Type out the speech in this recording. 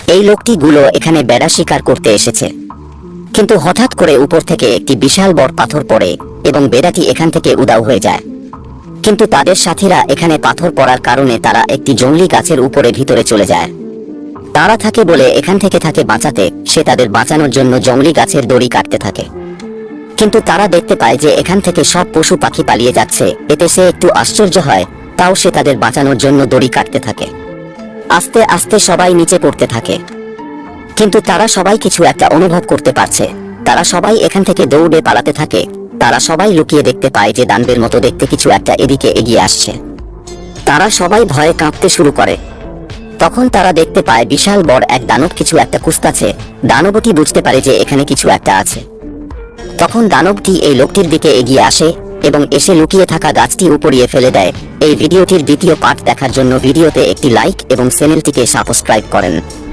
এই লোকটিগুলো এখানে বেড়া শিকার করতে এসেছে, কিন্তু হঠাৎ করে উপর থেকে একটি বিশাল বড় পাথর পড়ে এবং বেড়াটি এখান থেকে উধাও হয়ে যায়। কিন্তু তাদের সাথীরা এখানে পাথর পড়ার কারণে তারা একটি জংলি গাছের উপরে ভিতরে চলে যায়। তারা থাকে বলে এখান থেকে থাকে বাঁচাতে, সে তাদের বাঁচানোর জন্য জংলি গাছের দড়ি কাটতে থাকে। কিন্তু তারা দেখতে পায় যে এখান থেকে সব পশু পাখি পালিয়ে যাচ্ছে। এতে সে একটু আশ্চর্য হয়, তাও সে তাদের বাঁচানোর জন্য দড়ি কাটতে থাকে। আস্তে আস্তে সবাই নিচে পড়তে থাকে, কিন্তু তারা সবাই কিছু একটা অনুভব করতে পারছে। তারা সবাই এখান থেকে দৌড়ে পালাতে থাকে। তারা সবাই লুকিয়ে দেখতে পায় যে দানবের মতো দেখতে কিছু একটা এদিকে এগিয়ে আসছে। তারা সবাই ভয়ে কাঁপতে শুরু করে। তখন তারা দেখতে পায় বিশাল বড় এক দানব কিছু একটা কুস্তাছে। দানবটি বুঝতে পারে যে এখানে কিছু একটা আছে। তখন দানবটি এই লোকটির দিকে এগিয়ে আসে এবং এসে লুকিয়ে থাকা গাছটি উপড়িয়ে ফেলে দেয়। এই ভিডিওটির দ্বিতীয় পার্ট দেখার জন্য ভিডিওতে একটি লাইক এবং চ্যানেলটিকে সাবস্ক্রাইব করেন।